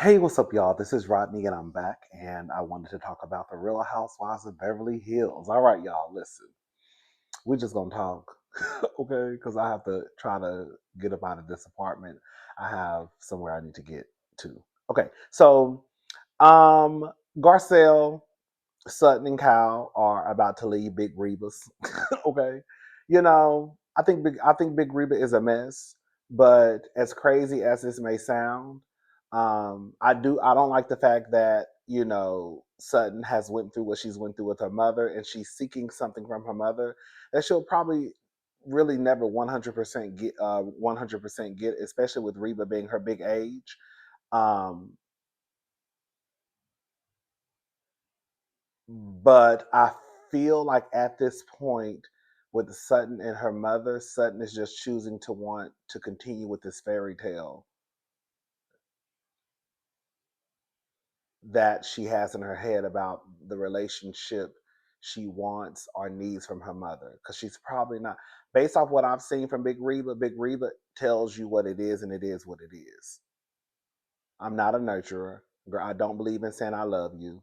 Hey, what's up, y'all? This is Rodney, and I'm back, and I wanted to talk about the Real Housewives of Beverly Hills. All right, y'all, listen. We're just gonna talk, okay? Because I have to try to get up out of this apartment. I have somewhere I need to get to. Okay, so um, Garcelle, Sutton, and Kyle are about to leave Big Reba's. Okay, I think Big Reba is a mess, but as crazy as this may sound, I don't like the fact that Sutton has went through what she's went through with her mother, and she's seeking something from her mother that she'll probably really never 100% get 100% get, especially with Reba being her big age. Um, but I feel like at this point, with Sutton and her mother, Sutton is just choosing to want to continue with this fairy tale that she has in her head about the relationship she wants or needs from her mother. Because she's probably not, based off what I've seen from Big Reba tells you what it is, and it is what it is. I'm not a nurturer. Girl, I don't believe in saying I love you.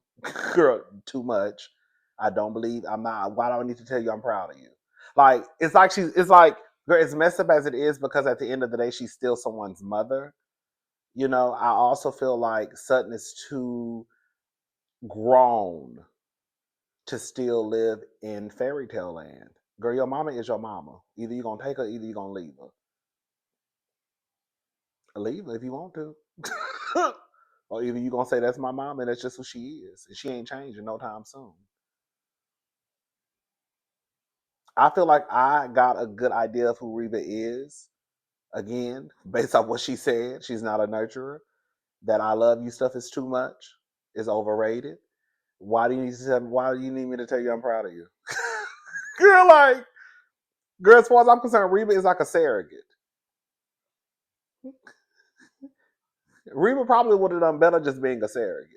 Girl, too much. I don't believe I'm not why do I need to tell you I'm proud of you? Like it's like girl, as messed up as it is, because at the end of the day she's still someone's mother. I also feel like Sutton is too grown to still live in fairy tale land. Girl, your mama is your mama. Either you're gonna take her, either you're gonna leave her. Leave her if you want to. Or either you're gonna say that's my mom and that's just who she is. And she ain't changing no time soon. I feel like I got a good idea of who Reba is, again, based off what she said. She's not a nurturer. That I love you stuff is too much, is overrated. Why do you need me to tell you I'm proud of you? girl, like, girl, as far as I'm concerned, Reba is like a surrogate. Reba probably would have done better just being a surrogate.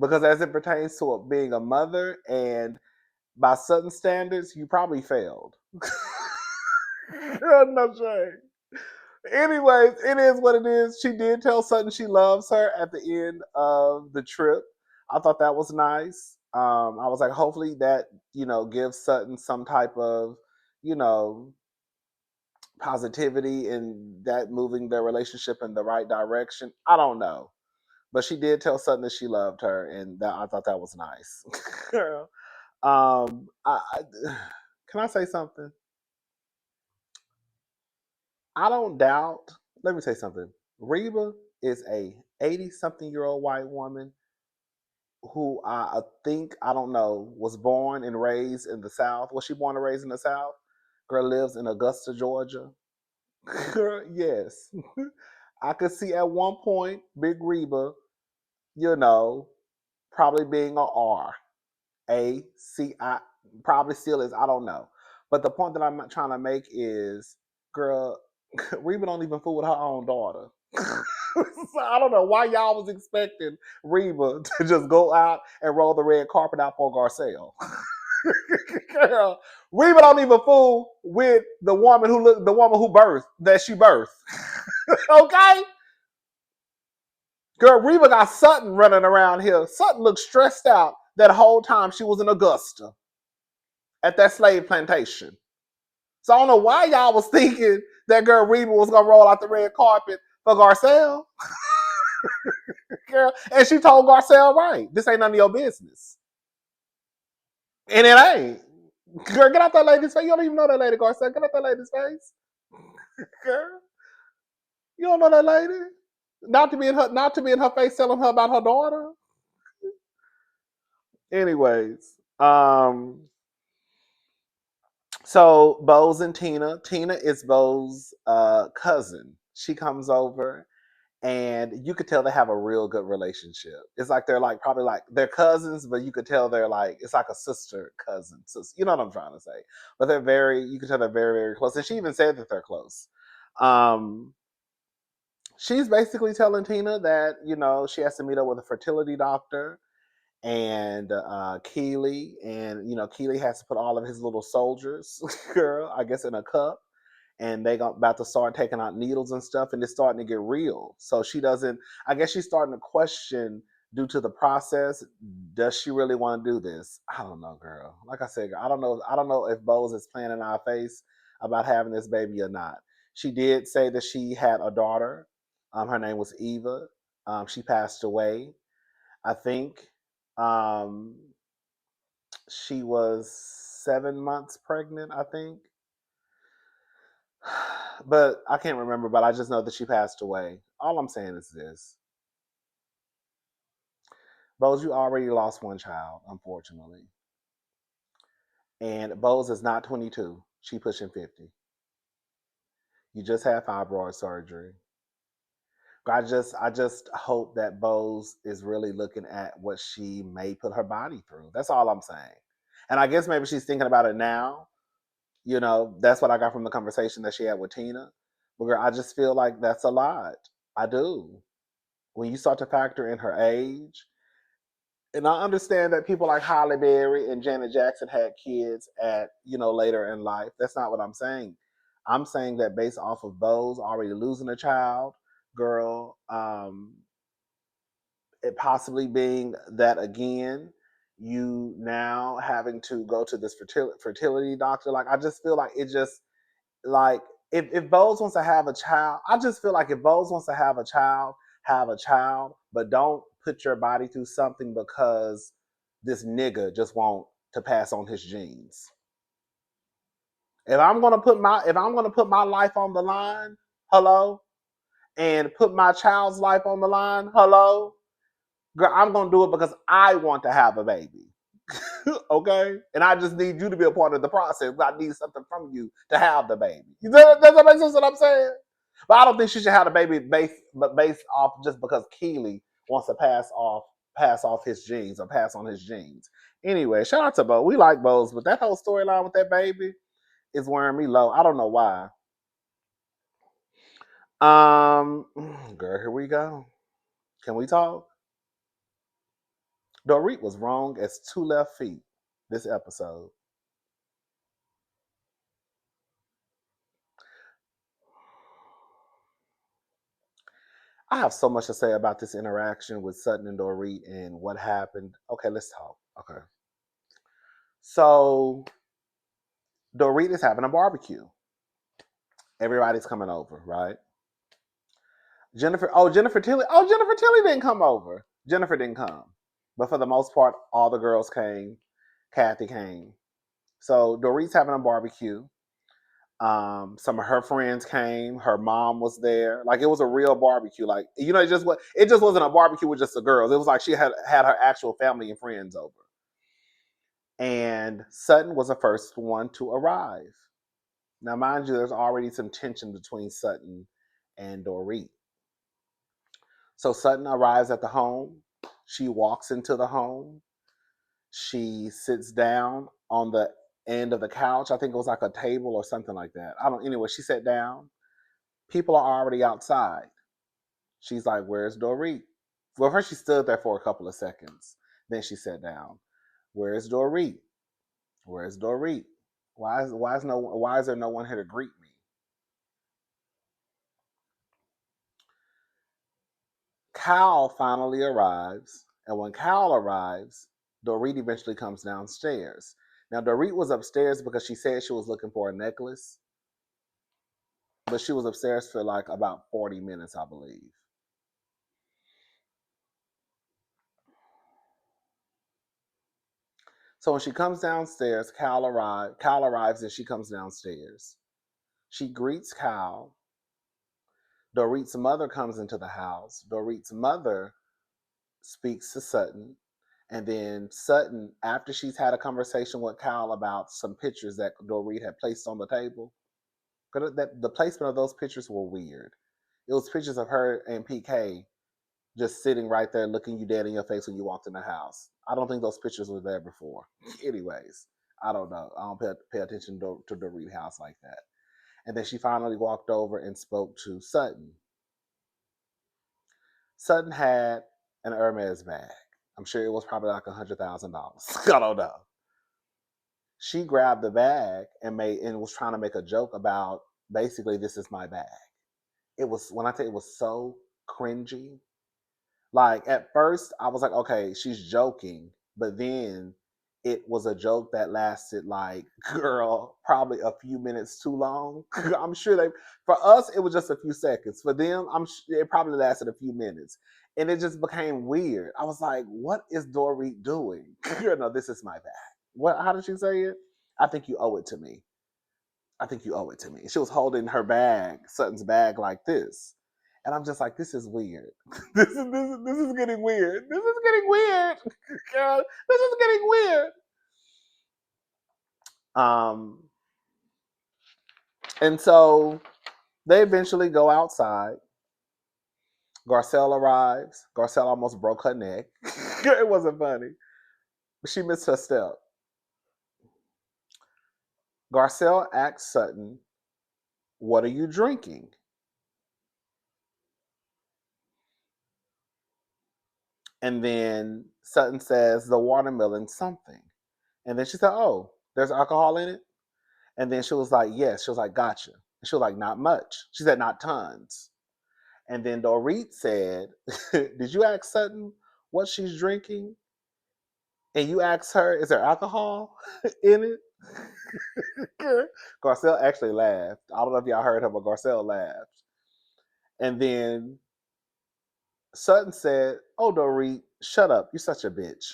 Because as it pertains to being a mother, and by Sutton standards, you probably failed. No shame. Anyways, it is what it is. She did tell Sutton she loves her at the end of the trip. I thought that was nice. I was like, hopefully that gives Sutton some type of you know positivity in that moving their relationship in the right direction. I don't know, but she did tell Sutton that she loved her, and that I thought that was nice. Girl, can I say something? I don't doubt. Let me say something. Reba is a 80-something-year-old white woman who I think, I don't know, was born and raised in the South. Was she born and raised in the South? Girl lives in Augusta, Georgia. Girl, yes. I could see at one point Big Reba, you know, probably being a R. A C I probably still is. I don't know. But the point that I'm trying to make is, girl, Reba don't even fool with her own daughter. So I don't know why y'all was expecting Reba to just go out and roll the red carpet out for Garcelle. Girl, Reba don't even fool with the woman who birthed. Okay? Girl, Reba got Sutton running around here. Sutton looked stressed out that whole time she was in Augusta at that slave plantation. So I don't know why y'all was thinking that girl Reba was gonna roll out the red carpet for Garcelle. Girl, and she told Garcelle, right, this ain't none of your business. And it ain't. Girl, get out that lady's face. You don't even know that lady, Garcelle. Get out that lady's face. Girl, you don't know that lady. Not to be in her face telling her about her daughter. Anyways, so Bo's and Tina. Tina is Bo's cousin. She comes over, and you could tell they have a real good relationship. It's like they're like probably like they're cousins, but you could tell they're like it's like a sister cousin. So, you know what I'm trying to say? But you can tell they're very very close, and she even said that they're close. Um, she's basically telling Tina that she has to meet up with a fertility doctor and Keely, and Keely has to put all of his little soldiers, girl, I guess, in a cup, and they about to start taking out needles and stuff, and it's starting to get real. So she doesn't. I guess she's starting to question due to the process. Does she really want to do this? I don't know, girl. Like I said, I don't know. I don't know if Bose is playing in our face about having this baby or not. She did say that she had a daughter. Her name was Eva. She passed away. I think um, she was 7 months pregnant. I think, but I can't remember. But I just know that she passed away. All I'm saying is this: Bose, you already lost one child, unfortunately, and Bose is not 22. She pushing 50. You just had fibroid surgery. I just hope that Bose is really looking at what she may put her body through. That's all I'm saying. And I guess maybe she's thinking about it now. That's what I got from the conversation that she had with Tina. But girl, I just feel like that's a lot. I do. When you start to factor in her age, and I understand that people like Halle Berry and Janet Jackson had kids at, later in life. That's not what I'm saying. I'm saying that based off of Bose already losing a child, girl, it possibly being that again, you now having to go to this fertility doctor. Like, I just feel like it just, like, if Bose wants to have a child, I just feel like if Bose wants to have a child, but don't put your body through something because this nigga just want to pass on his genes. If I'm gonna put my life on the line, hello, and put my child's life on the line, hello, girl, I'm gonna do it because I want to have a baby. Okay? And I just need you to be a part of the process. I need something from you to have the baby. Does that make sense what I'm saying? But I don't think she should have the baby based off just because Keely wants to pass off his genes or pass on his genes. Anyway, shout out to Bo. We like Bo's, but that whole storyline with that baby is wearing me low. I don't know why. Girl, here we go. Can we talk? Dorit was wrong as two left feet this episode. I have so much to say about this interaction with Sutton and Dorit and what happened. Okay, let's talk. Okay. So Dorit is having a barbecue. Everybody's coming over, right? Jennifer Tilly. Oh, Jennifer Tilly didn't come over. Jennifer didn't come. But for the most part, all the girls came. Kathy came. So Dorit's having a barbecue. Some of her friends came. Her mom was there. Like, it was a real barbecue. Like, it just wasn't a barbecue with just the girls. It was like she had her actual family and friends over. And Sutton was the first one to arrive. Now, mind you, there's already some tension between Sutton and Dorit. So Sutton arrives at the home. She walks into the home. She sits down on the end of the couch. I think it was like a table or something like that. I don't. Anyway, she sat down. People are already outside. She's like, "Where's Dorit?" Well, first she stood there for a couple of seconds. Then she sat down. "Where's Dorit? Where's Dorit? Why is there no one here to greet me?" Cal finally arrives, and when Cal arrives, Dorit eventually comes downstairs. Now, Dorit was upstairs because she said she was looking for a necklace, but she was upstairs for like about 40 minutes, I believe. So when she comes downstairs, Cal arrives and she comes downstairs. She greets Cal. Dorit's mother comes into the house. Dorit's mother speaks to Sutton. And then Sutton, after she's had a conversation with Cal about some pictures that Dorit had placed on the table, because the placement of those pictures were weird. It was pictures of her and PK just sitting right there looking you dead in your face when you walked in the house. I don't think those pictures were there before. Anyways, I don't know. I don't pay attention to Dorit house like that. And then she finally walked over and spoke to Sutton. Sutton had an Hermes bag. I'm sure it was probably like $100,000. I don't know. She grabbed the bag and was trying to make a joke about basically, this is my bag. It was, when I tell you, it was so cringy. Like at first, I was like, okay, she's joking, but then it was a joke that lasted like, girl, probably a few minutes too long. I'm sure they, for us, it was just a few seconds. For them, it probably lasted a few minutes, and it just became weird. I was like, what is Dorit doing? No, this is my bag. What? How did she say it? I think you owe it to me. I think you owe it to me. She was holding her bag, Sutton's bag, like this. And I'm just like, this is weird. This is getting weird. This is getting weird. God, this is getting weird. Um, and so they eventually go outside. Garcelle arrives. Garcelle almost broke her neck. It wasn't funny. She missed her step. Garcelle asks Sutton, what are you drinking? And then Sutton says, the watermelon something. And then she said, oh, there's alcohol in it? And then she was like, yes. She was like, gotcha. And she was like, not much. She said, not tons. And then Dorit said, did you ask Sutton what she's drinking? And you asked her, is there alcohol in it? Garcelle actually laughed. I don't know if y'all heard her, but Garcelle laughed. And then Sutton said, oh, Dorit, shut up. You're such a bitch.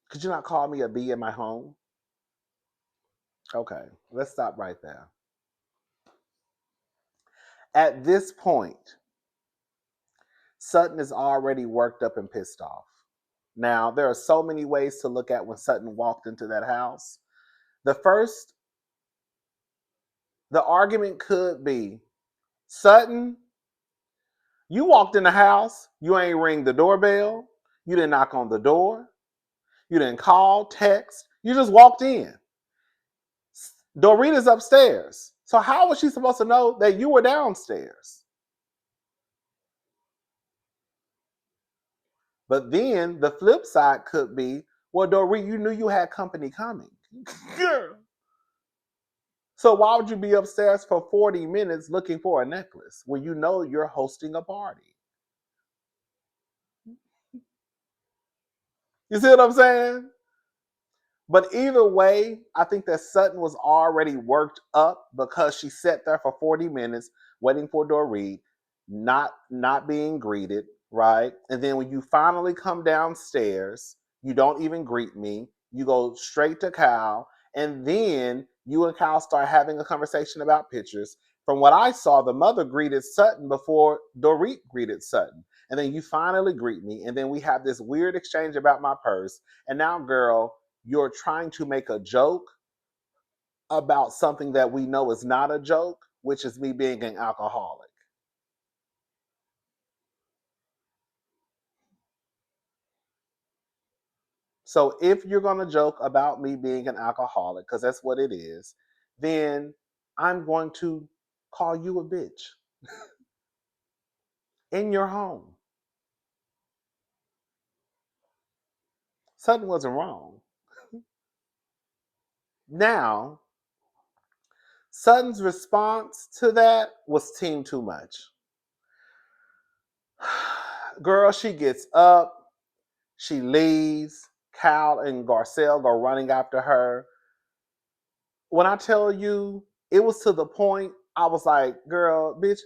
Could you not call me a bee in my home? Okay, let's stop right there. At this point, Sutton is already worked up and pissed off. Now, there are so many ways to look at when Sutton walked into that house. The first, the argument could be, Sutton, you walked in the house, you ain't ring the doorbell, you didn't knock on the door, you didn't call, text, you just walked in. Dorita's upstairs. So how was she supposed to know that you were downstairs? But then the flip side could be, well, Dorit, you knew you had company coming. Girl. So why would you be upstairs for 40 minutes looking for a necklace when you know you're hosting a party? You see what I'm saying? But either way, I think that Sutton was already worked up because she sat there for 40 minutes waiting for Dorit, not being greeted, right? And then when you finally come downstairs, you don't even greet me. You go straight to Cal, and then you and Cal start having a conversation about pictures. From what I saw, the mother greeted Sutton before Dorit greeted Sutton. And then you finally greet me, and then we have this weird exchange about my purse. And now, girl, you're trying to make a joke about something that we know is not a joke, which is me being an alcoholic. So if you're going to joke about me being an alcoholic, because that's what it is, then I'm going to call you a bitch in your home. Something wasn't wrong. Now, Sutton's response to that was team too much. Girl, she gets up, she leaves. Cal and Garcelle go running after her. When I tell you, it was to the point I was like, girl, bitch,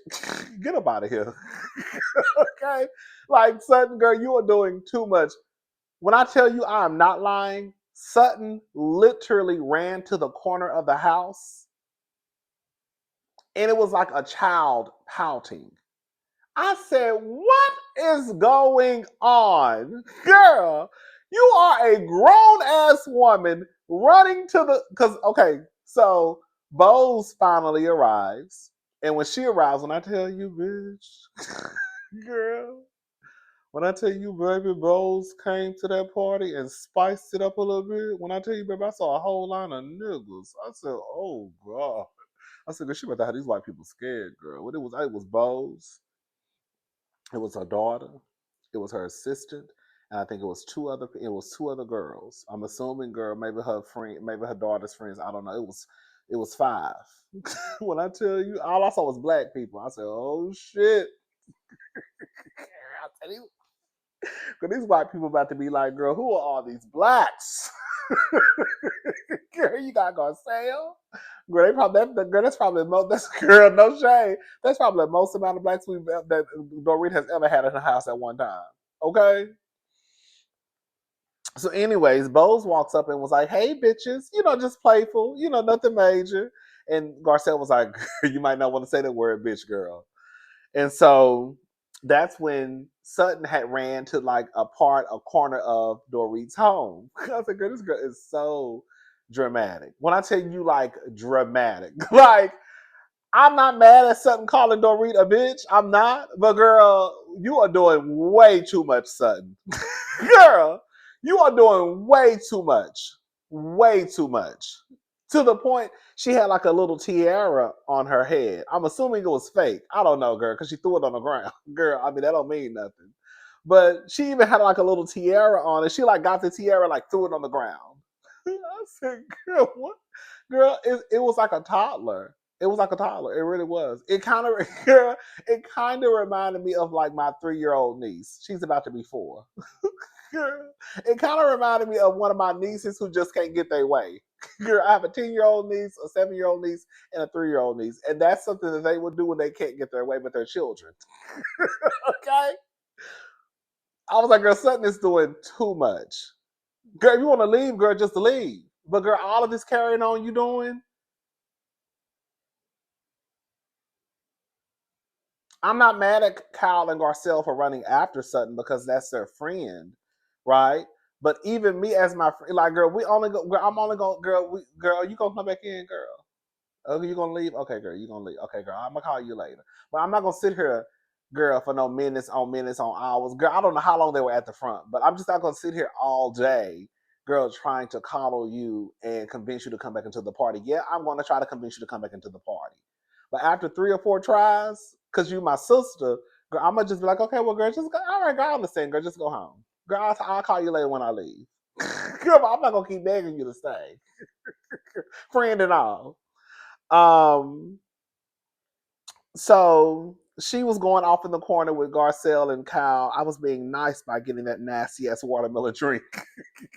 get up out of here. Okay? Like, Sutton, girl, you are doing too much. When I tell you I am not lying, Sutton literally ran to the corner of the house, and it was like a child pouting. I said, what is going on? Girl, you are a grown ass woman running to the. Because, okay, so Bose finally arrives. And when she arrives, when I tell you, bitch, girl, when I tell you, baby, Bose came to that party and spiced it up a little bit. When I tell you, baby, I saw a whole line of niggas. I said, oh, God. I said, she about to have these white people scared, girl. What it was Bose. It was her daughter. It was her assistant, and I think it was two other. It was two other girls. I'm assuming, girl, maybe her friend, maybe her daughter's friends. I don't know. It was It was 5. When I tell you, all I saw was black people. I said, "Oh shit!" I tell you, because these white people about to be like, "Girl, who are all these blacks?" Girl, you got Garcelle. Girl, they probably girl. That's probably the most. That's girl. No shade. That's probably the most amount of blacks that Doreen has ever had in her house at one time. Okay. So, anyways, Bose walks up and was like, "Hey, bitches," just playful, nothing major. And Garcelle was like, "You might not want to say that word, bitch, girl." And so that's when Sutton had ran to like a corner of Dorit's home. I was like, "Girl, this girl is so dramatic." When I tell you, like, dramatic, like, I'm not mad at Sutton calling Dorit a bitch. I'm not. But girl, you are doing way too much, Sutton. Girl, you are doing way too much. Way too much. To the point she had like a little tiara on her head. I'm assuming it was fake. I don't know, girl, because she threw it on the ground. Girl, I mean, that don't mean nothing. But she even had like a little tiara on and she like got the tiara, like threw it on the ground. I said, girl, what? Girl, it was like a toddler. It was like a toddler. It really was. It kind of, girl, it kind of reminded me of like my 3-year-old niece. She's about to be 4. Girl, it kind of reminded me of one of my nieces who just can't get their way. Girl, I have a 10-year-old niece, a 7-year-old niece, and a 3-year-old niece, and that's something that they will do when they can't get their way with their children. Okay, I was like, girl, Sutton is doing too much. Girl, if you want to leave, girl, just leave. But girl, all of this carrying on you doing, I'm not mad at Kyle and Garcelle for running after Sutton because that's their friend, right? But even me as my friend, like, girl, we only go. Girl, I'm only going. Girl, you gonna come back in, girl? Oh, you gonna leave? Okay, girl, you gonna leave? Okay, girl, I'm gonna call you later. But I'm not gonna sit here, girl, for no minutes on hours. Girl, I don't know how long they were at the front, but I'm just not gonna sit here all day, girl, trying to coddle you and convince you to come back into the party. Yeah, I'm gonna try to convince you to come back into the party. But after 3 or 4 tries, cause you my sister, girl, I'm gonna just be like, okay, well, girl, just go. All right, girl, I understand, girl, just go home. Girl, I'll call you later when I leave. Girl, I'm not gonna keep begging you to stay, friend and all. Um, so she was going off in the corner with Garcelle and Kyle. I was being nice by getting that nasty ass watermelon drink.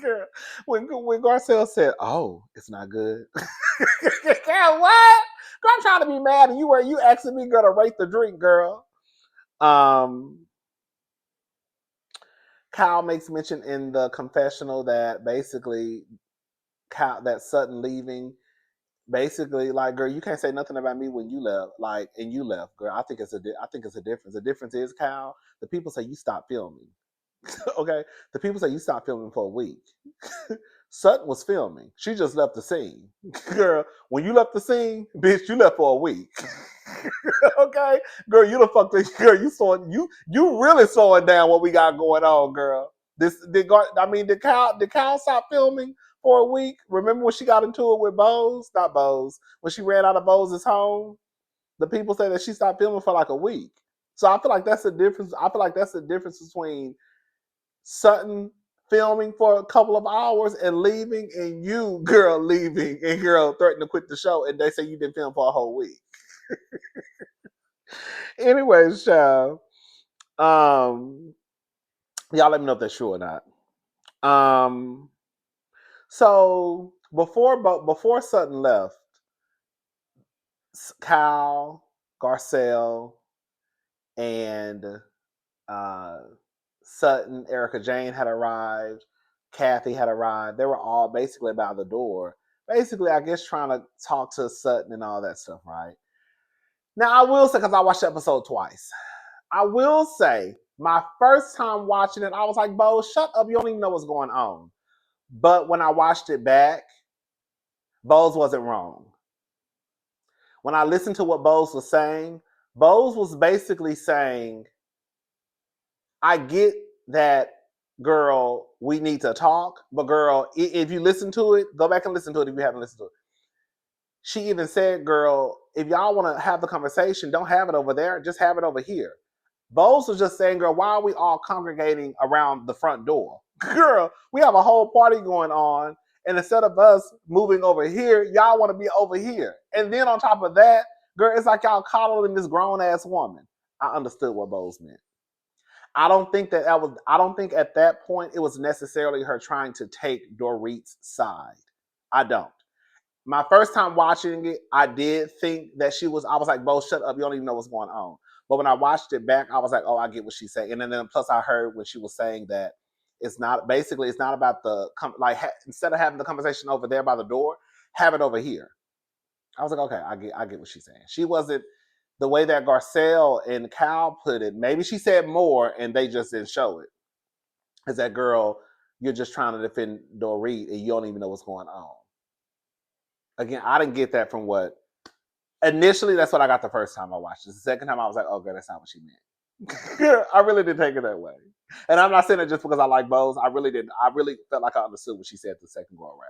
Girl, when Garcelle said, "Oh, it's not good," girl, what? Girl, I'm trying to be mad, and you asking me, girl, to rate the drink, girl. Um, Kyle makes mention in the confessional that basically that Sutton leaving basically, like, girl, you can't say nothing about me when you left, like, and you left, girl. I think it's a difference. The difference is, Kyle, the people say you stopped filming. Okay, the people say you stopped filming for a week. Sutton was filming. She just left the scene. Girl, when you left the scene, bitch, you left for a week. Okay, girl, you the fuck this girl. You really slowing down what we got going on, girl. Did Cal stop filming for a week? Remember when she got into it with Bose? Not Bose. When she ran out of Bose's home, the people say that she stopped filming for like a week. So I feel like that's the difference. I feel like that's the difference between Sutton filming for a couple of hours and leaving, and you, girl, leaving and girl threatening to quit the show, and they say you didn't film for a whole week. Anyways, child. Um, y'all let me know if that's true or not. Um, so before Sutton left, Kyle, Garcelle, and uh, Sutton, Erica Jane had arrived. Kathy had arrived. They were all basically by the door. Basically, I guess trying to talk to Sutton and all that stuff, right? Now, I will say, because I watched the episode twice, I will say, my first time watching it, I was like, Bo, shut up. You don't even know what's going on. But when I watched it back, Bose wasn't wrong. When I listened to what Bose was saying, Bose was basically saying, I get that, girl, we need to talk, but girl, if you listen to it, go back and listen to it if you haven't listened to it. She even said, girl, if y'all want to have the conversation, don't have it over there, just have it over here. Bose was just saying, girl, why are we all congregating around the front door? Girl, we have a whole party going on, And instead of us moving over here, y'all want to be over here. And then on top of that, girl, it's like y'all coddling this grown ass woman. I understood what Bose meant. I don't think that was. I don't think at that point it was necessarily her trying to take Dorit's side. I don't. My first time watching it, I did think that she was. I was like, "Bo, shut up! You don't even know what's going on." But when I watched it back, I was like, "Oh, I get what she's saying." And then plus, I heard when she was saying that it's not basically it's not about the instead of having the conversation over there by the door, have it over here. I was like, okay, I get what she's saying. She wasn't the way that Garcelle and Cal put it. Maybe she said more, and they just didn't show it. Is that girl? You're just trying to defend Dorit, and you don't even know what's going on. Again, I didn't get that from what initially. That's what I got the first time I watched it. The second time I was like, oh, girl, that's not what she meant. I really didn't take it that way. And I'm not saying it just because I like Bose. I really didn't. I really felt like I understood what she said the second go around.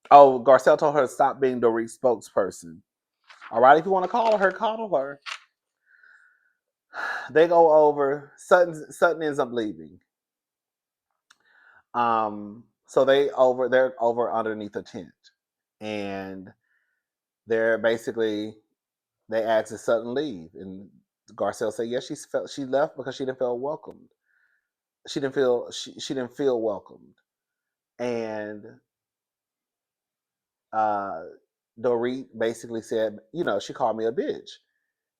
Oh, Garcelle told her to stop being Dorit's spokesperson. All right, if you want to call her, call her. They go over. Sutton ends up leaving. So they're over underneath a tent, and they're basically they ask if Sutton leave, and Garcelle said yes. She left because she didn't feel welcomed. She didn't feel welcomed, and uh, Dorit basically said, she called me a bitch.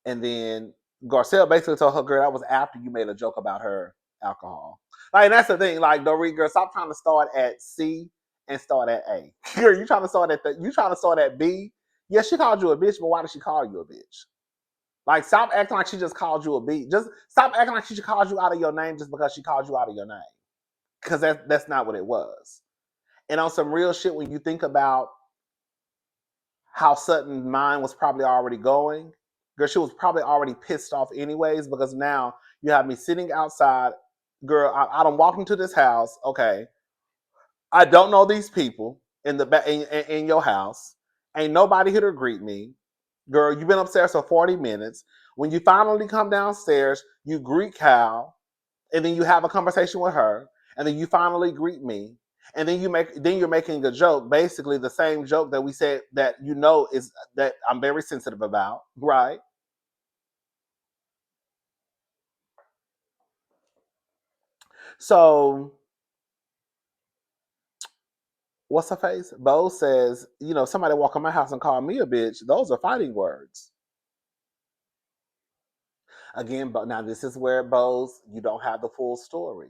And then Garcelle basically told her, girl, that was after you made a joke about her alcohol. Like, that's the thing. Like, Dorit, girl, stop trying to start at C and start at A. Girl, you trying to start at B. Yeah, she called you a bitch, but why did she call you a bitch? Like, stop acting like she just called you a bitch. Just stop acting like she just called you out of your name just because she called you out of your name. Because that's not what it was. And on some real shit, when you think about how Sutton's mind was probably already going, girl, she was probably already pissed off anyways, because now you have me sitting outside. Girl, I don't walk into this house. Okay, I don't know these people in the in your house. Ain't nobody here to greet me. Girl, you've been upstairs for 40 minutes. When you finally come downstairs, you greet Cal, and then you have a conversation with her, and then you finally greet me, and then you're making a joke, basically the same joke that we said that is that I'm very sensitive about, right? So what's her face? Bo says, somebody walk in my house and call me a bitch. Those are fighting words. Again, but now this is where Bo's you don't have the full story.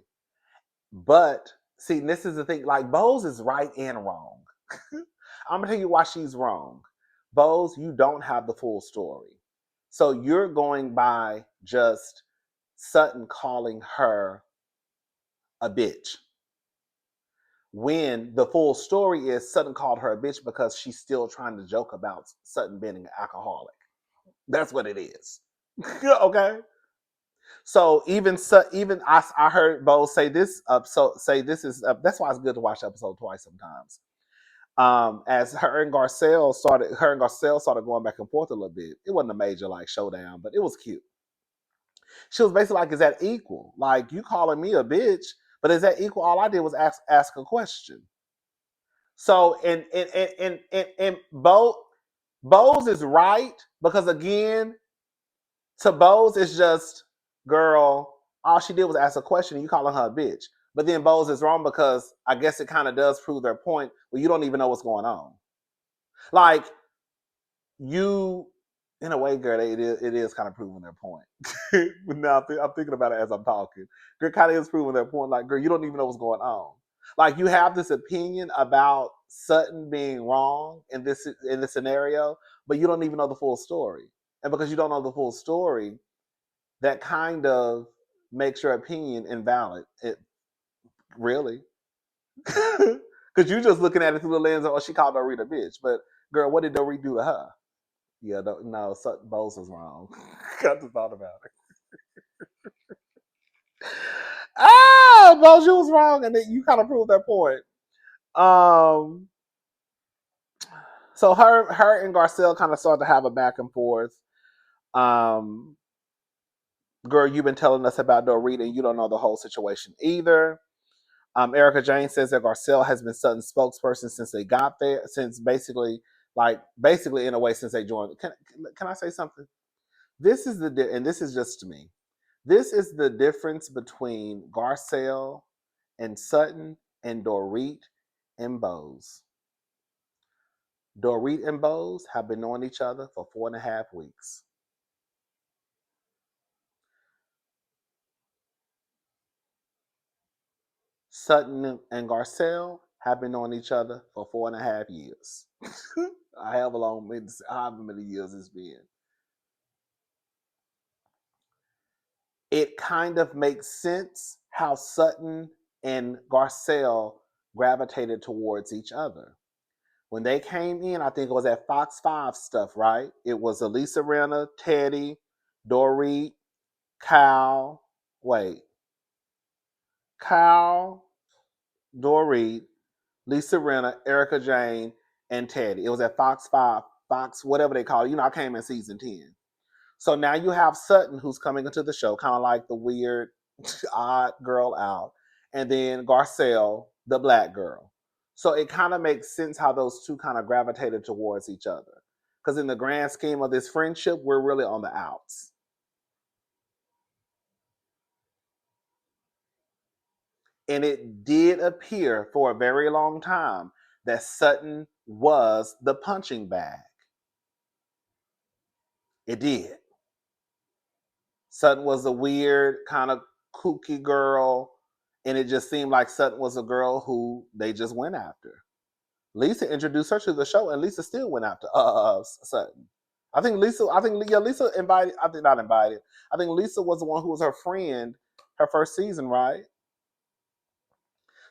But see, this is the thing. Like Bose is right and wrong. I'm gonna tell you why she's wrong. Bose, you don't have the full story. So you're going by just Sutton calling her a bitch. When the full story is Sutton called her a bitch because she's still trying to joke about Sutton being an alcoholic. That's what it is. Okay. So even I heard Bose say this up. So say this is that's why it's good to watch the episode twice sometimes. As her and Garcelle started going back and forth a little bit. It wasn't a major like showdown, but it was cute. She was basically like, "Is that equal? Like you calling me a bitch, but is that equal? All I did was ask a question." So and Bose is right because again, to Bose it's just girl. All she did was ask a question. And you calling her a bitch, but then Bose is wrong because I guess it kind of does prove their point. Well, you don't even know what's going on. Like you, in a way, girl, it is kind of proving their point. But now I'm thinking about it as I'm talking. Girl, kind of is proving their point. Like, girl, you don't even know what's going on. Like, you have this opinion about Sutton being wrong in this scenario, but you don't even know the full story. And because you don't know the full story, that kind of makes your opinion invalid. It really, because you're just looking at it through the lens of, oh, she called Dorita a bitch. But girl, what did Dorita do to her? Yeah, no, Sutton Bose was wrong. Got to thought about it. Ah, Bose, you was wrong, and then you kind of proved that point. Um, so her and Garcelle kind of started to have a back and forth. Um, Girl, you've been telling us about Dorit and you don't know the whole situation either. Erica Jane says that Garcelle has been Sutton's spokesperson since they got there, since basically in a way since they joined. Can I say something? This is and this is just to me. This is the difference between Garcelle and Sutton and Dorit and Bose. Dorit and Bose have been knowing each other for 4.5 weeks. Sutton and Garcelle have been knowing each other for 4.5 years. However many years it's been. It kind of makes sense how Sutton and Garcelle gravitated towards each other. When they came in, I think it was at Fox 5 stuff, right? It was Elisa Renna, Teddy, Dorit, Kyle, wait, Kyle, Dorit, Lisa Renna, Erica Jane, and Teddy. It was at Fox 5, Fox, whatever they call it. I came in season 10. So now you have Sutton who's coming into the show, kind of like the weird, odd girl out. And then Garcelle, the black girl. So it kind of makes sense how those two kind of gravitated towards each other. Because in the grand scheme of this friendship, we're really on the outs. And it did appear for a very long time that Sutton was the punching bag. It did. Sutton was a weird, kind of kooky girl, and it just seemed like Sutton was a girl who they just went after. Lisa introduced her to the show, and Lisa still went after Sutton. Lisa invited. I think not invited. I think Lisa was the one who was her friend her first season, right?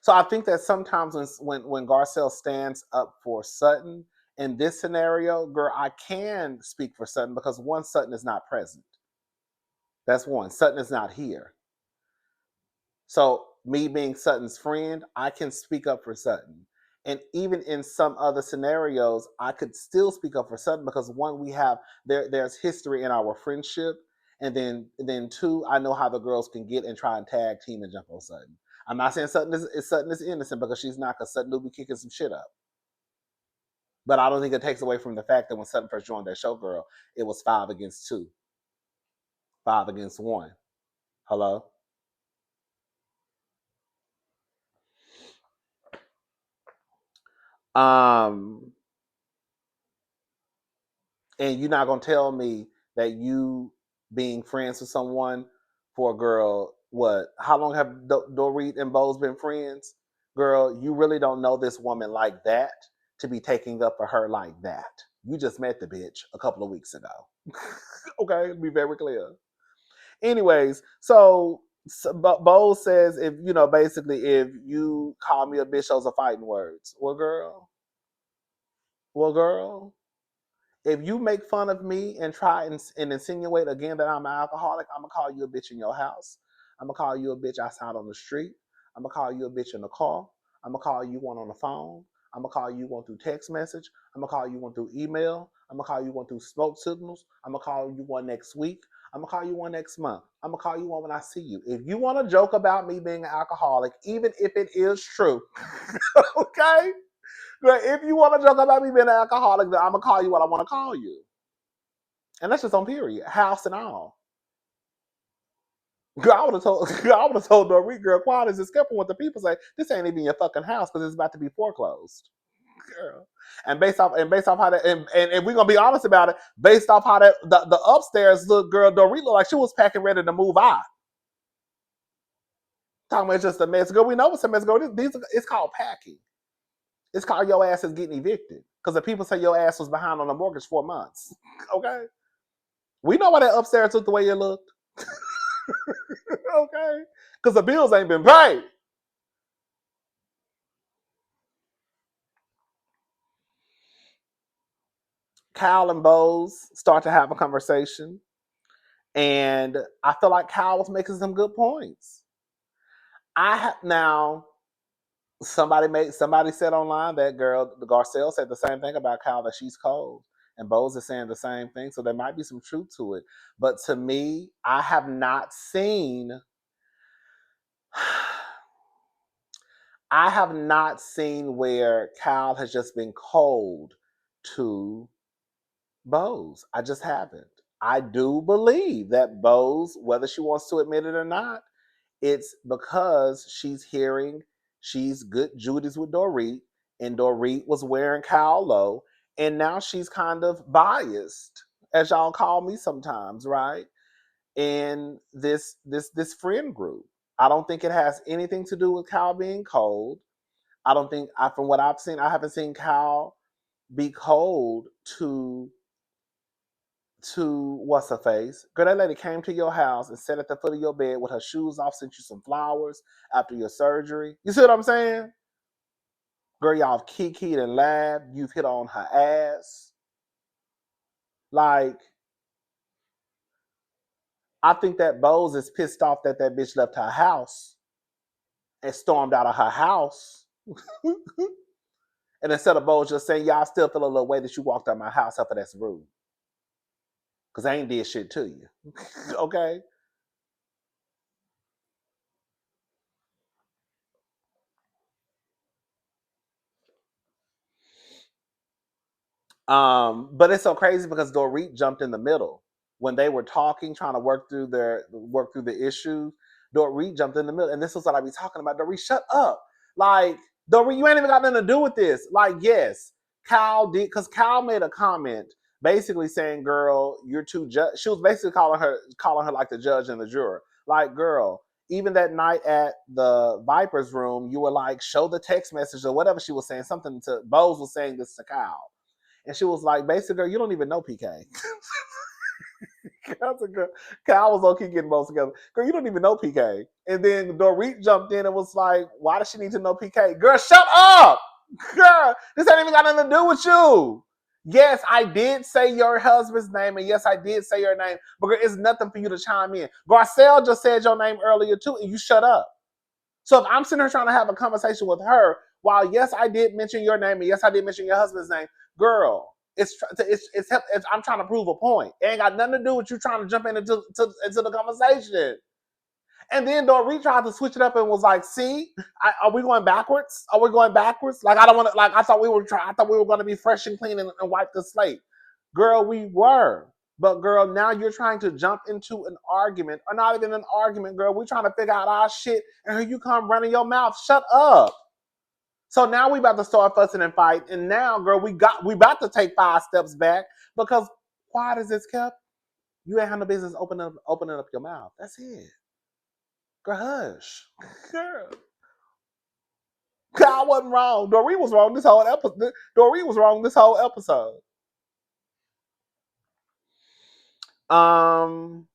So I think that sometimes when Garcelle stands up for Sutton in this scenario, girl, I can speak for Sutton because one, Sutton is not present. That's one. Sutton is not here. So me being Sutton's friend, I can speak up for Sutton. And even in some other scenarios, I could still speak up for Sutton because one, we have there's history in our friendship, and then two, I know how the girls can get and try and tag team and jump on Sutton. I'm not saying Sutton is innocent because she's not, because Sutton will be kicking some shit up. But I don't think it takes away from the fact that when Sutton first joined that showgirl, it was 5 against 2, 5 against 1. Hello? Um, and you're not gonna tell me that you being friends with someone for a girl, what, how long have Dorit and Bose been friends? Girl, you really don't know this woman like that to be taking up for her like that. You just met the bitch a couple of weeks ago. Okay, be very clear. Anyways, so Bose says, if basically, if you call me a bitch, those are fighting words. Well girl, if you make fun of me and try and insinuate again that I'm an alcoholic, I'm gonna call you a bitch in your house. I'm gonna call you a bitch outside on the street. I'm gonna call you a bitch in the car. I'm gonna call you one on the phone. I'm gonna call you one through text message. I'm gonna call you one through email. I'm gonna call you one through smoke signals. I'm gonna call you one next week. I'm gonna call you one next month. I'm gonna call you one when I see you. If you want to joke about me being an alcoholic, even if it is true, okay? If you want to joke about me being an alcoholic, then I'm gonna call you what I want to call you. And that's just on period. House and all. Girl, I would have told Dorit, girl, quiet as it's careful what the people say. This ain't even your fucking house because it's about to be foreclosed. Girl. And based off how that, and we're gonna be honest about it, based off how that the upstairs look, girl, Dorit looked like she was packing ready to move out. Talking about it's just a mess. Girl, we know it's a mess. Girl, it's called packing. It's called your ass is getting evicted. Because the people say your ass was behind on the mortgage 4 months. Okay? We know why that upstairs looked the way it looked. Okay? Because the bills ain't been paid. Kyle and Bose start to have a conversation. And I feel like Kyle was making some good points. I have now somebody said online that girl, the Garcelle said the same thing about Kyle, that she's cold. and Bose is saying the same thing. So there might be some truth to it. But to me, I have not seen I have not seen where Cal has just been cold to Bose. I just haven't. I do believe that Bose, whether she wants to admit it or not, it's because she's good Judy's with Dorit, and Dorit was wearing Cal low, and now she's kind of biased, as y'all call me sometimes, right? In this friend group. I don't think it has anything to do with Cal being cold. I don't think from what I've seen, I haven't seen Cal be cold to what's her face. Girl, that lady came to your house and sat at the foot of your bed with her shoes off, sent you some flowers after your surgery. You see what I'm saying? Girl, y'all have kikied and laughed. You've hit on her ass. Like, I think that Bose is pissed off that that bitch left her house and stormed out of her house. And instead of Bose just saying, "Yeah, I still feel a little way that you walked out of my house, up, that's rude. Because I ain't did shit to you." Okay? But it's so crazy because Dorit jumped in the middle when they were talking, trying to work through the issues. Dorit jumped in the middle, and this is what I be talking about. Dorit, shut up! Like, Dorit, you ain't even got nothing to do with this. Like, yes, Cal did, because Cal made a comment basically saying, "Girl, you're too judge." She was basically calling her like the judge and the juror. Like, girl, even that night at the Vipers room, you were like, "Show the text message," or whatever she was saying. Something to Bose was saying this to Cal. And she was like, basically, girl, you don't even know PK. That's a girl. Kyle was okay getting both together. Girl, you don't even know PK. And then Dorit jumped in and was like, why does she need to know PK? Girl, shut up! Girl, this ain't even got nothing to do with you. Yes, I did say your husband's name, and yes, I did say your name, but girl, it's nothing for you to chime in. Garcelle just said your name earlier too, and you shut up. So if I'm sitting here trying to have a conversation with her, while yes, I did mention your name, and yes, I did mention your husband's name, girl, I'm trying to prove a point. It ain't got nothing to do with you trying to jump into the conversation. And then Dorit tried to switch it up and was like, "See, are we going backwards? Are we going backwards? Like I don't want to. Like I thought we were. I thought we were going to be fresh and clean and wipe the slate, girl. We were, but girl, now you're trying to jump into an argument, or not even an argument, girl. We're trying to figure out our shit, and here you come running your mouth. Shut up." So now we about to start fussing and fight, and now, girl, we about to take 5 steps back because quiet as it's kept, you ain't have no business opening up your mouth. That's it. Girl, hush. Girl. I wasn't wrong. Doreen was wrong this whole episode. Doreen was wrong this whole episode. Um,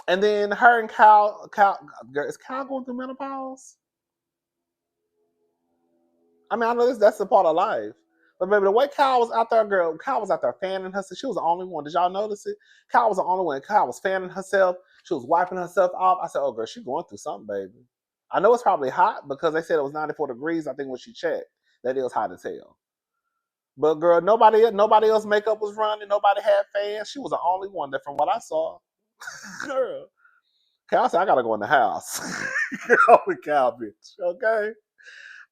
and then her and Cal, is Cal going through menopause? I mean, I know that's a part of life. But baby, the way Cal was out there, girl, Cal was out there fanning herself. She was the only one. Did y'all notice it? Cal was the only one. Cal was fanning herself. She was wiping herself off. I said, "Oh, girl, she's going through something, baby." I know it's probably hot because they said it was 94 degrees. I think when she checked, that it was hot as hell. But girl, nobody else makeup was running. Nobody had fans. She was the only one that, from what I saw, girl. Cal said, "I gotta go in the house." Girl, with Cal, bitch. Okay.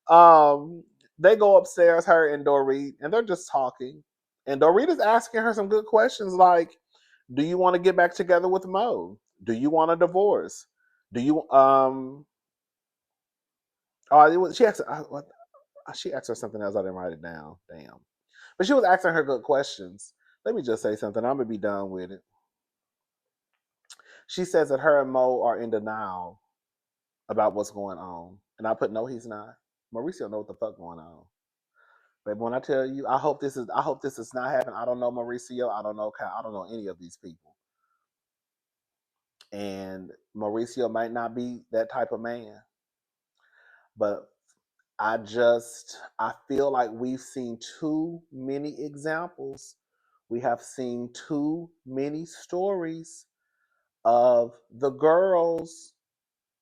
Um, they go upstairs, her and Dorit, and they're just talking. And Dorit is asking her some good questions like, "Do you want to get back together with Mo? Do you want a divorce? Do you she asked she asked her something else. I didn't write it down. Damn. But she was asking her good questions. Let me just say something. I'm gonna be done with it. She says that her and Mo are in denial about what's going on, and I put no, he's not. Mauricio know what the fuck going on. But when I tell you, I hope this is not happening. I don't know Mauricio. I don't know Kyle. I don't know any of these people. And Mauricio might not be that type of man. But I feel like we've seen too many examples. We have seen too many stories of the girls,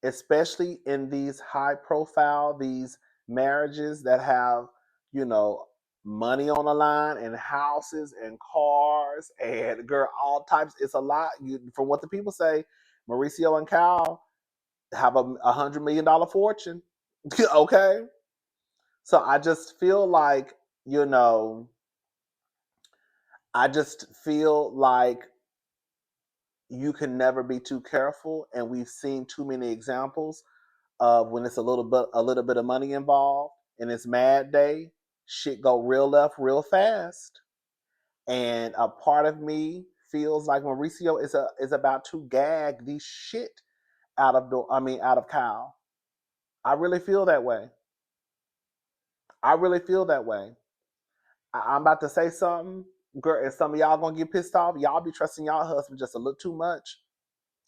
especially in these high profile, these marriages that have, you know, money on the line and houses and cars and girl, all types. It's a lot. From what the people say, Mauricio and Cal have $100 million fortune. Okay. So I just feel like, you know, I just feel like you can never be too careful. And we've seen too many examples of when it's a little bit of money involved and it's mad day, shit go real left real fast. And a part of me feels like Mauricio is about to gag the shit out of Kyle. I really feel that way. I really feel that way. I'm about to say something, girl, and some of y'all gonna get pissed off. Y'all be trusting y'all husband just a little too much.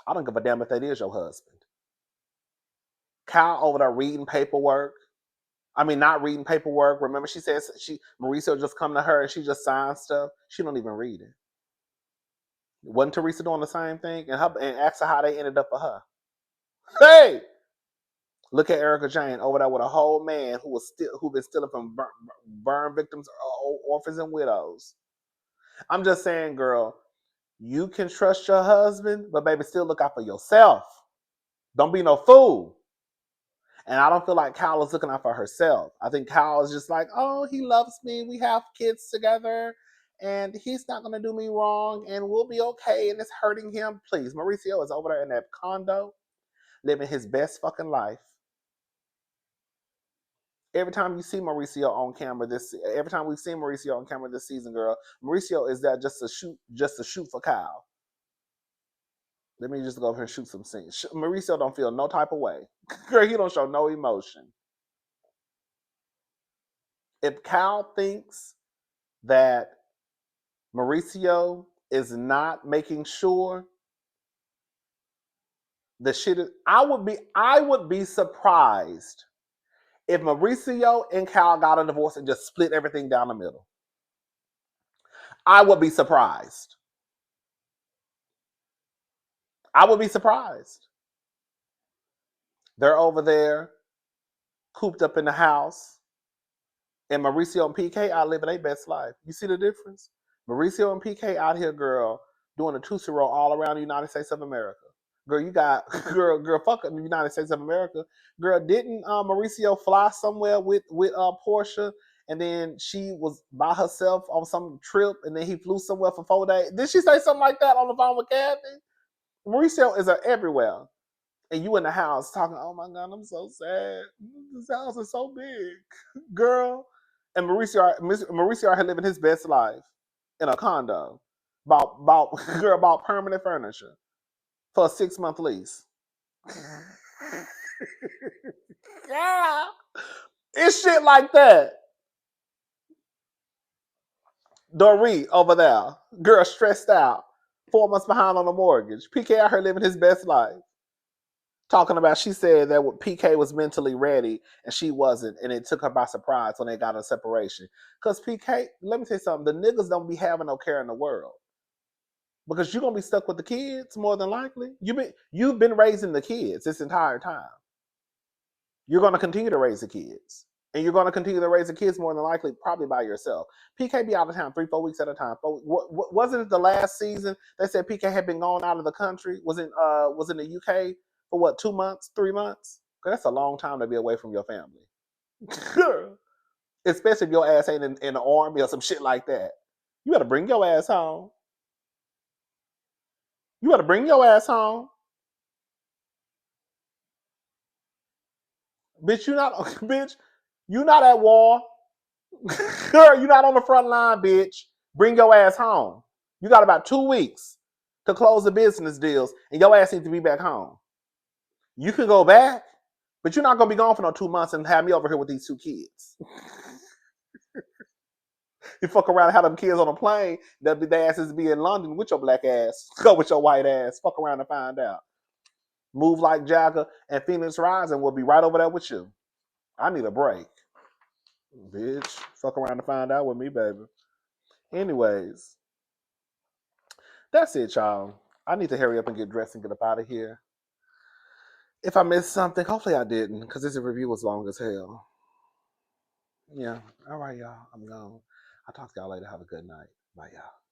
I don't give a damn if that is your husband. Kyle over there reading paperwork. I mean, not reading paperwork. Remember, she says Mauricio just come to her and she just signs stuff. She don't even read it. Wasn't Teresa doing the same thing? And ask her how they ended up for her. Hey, look at Erica Jane over there with a whole man who been stealing from burn victims, orphans, and widows. I'm just saying, girl, you can trust your husband, but baby, still look out for yourself. Don't be no fool. And I don't feel like Kyle is looking out for herself. I think Kyle is just like, oh, he loves me. We have kids together. And he's not going to do me wrong. And we'll be okay. And it's hurting him. Please, Mauricio is over there in that condo, living his best fucking life. Every time you see Mauricio on camera every time we've seen Mauricio on camera this season, girl, Mauricio is there just to shoot for Kyle. Let me just go over here and shoot some scenes. Mauricio don't feel no type of way. Girl, he don't show no emotion. If Kyle thinks that Mauricio is not making sure the shit is, I would be surprised if Mauricio and Kyle got a divorce and just split everything down the middle. I would be surprised. I would be surprised. They're over there, cooped up in the house, and Mauricio and PK out living their best life. You see the difference? Mauricio and PK out here, girl, doing a Tootsie Roll all around the United States of America. Girl, you got fuck the United States of America. Girl, didn't Mauricio fly somewhere with Portia, and then she was by herself on some trip, and then he flew somewhere for 4 days? Did she say something like that on the phone with Kathy? Mauricio is everywhere. And you in the house talking, oh my God, I'm so sad. This house is so big. Girl. And Mauricio out here living his best life in a condo. Bought permanent furniture for a 6-month lease. Yeah. It's shit like that. Dorit over there. Girl stressed out. 4 months behind on the mortgage. PK out here living his best life. Talking about, she said that PK was mentally ready and she wasn't, and it took her by surprise when they got a separation. Because PK, let me tell you something, the niggas don't be having no care in the world. Because you're gonna be stuck with the kids more than likely. You've been raising the kids this entire time. You're gonna continue to raise the kids. And you're gonna continue to raise the kids more than likely, probably by yourself. PK be out of town 3-4 weeks at a time. Wasn't it the last season they said PK had been gone out of the country? Was in the UK for what, 2 months, 3 months? That's a long time to be away from your family. Especially if your ass ain't in the army or some shit like that. You better bring your ass home. You better bring your ass home. Bitch, you not at war. Girl, you're not on the front line, bitch. Bring your ass home. You got about 2 weeks to close the business deals, and your ass needs to be back home. You can go back, but you're not gonna be gone for no 2 months and have me over here with these 2 kids. You fuck around and have them kids on a plane, their asses be in London with your black ass. Go with your white ass. Fuck around and find out. Move like Jagger and Phoenix Rising will be right over there with you. I need a break. Bitch. Fuck around and find out with me, baby. Anyways, that's it, y'all. I need to hurry up and get dressed and get up out of here. If I missed something, hopefully I didn't, because this review was long as hell. Yeah. All right, y'all. I'm gone. I'll talk to y'all later. Have a good night. Bye, y'all.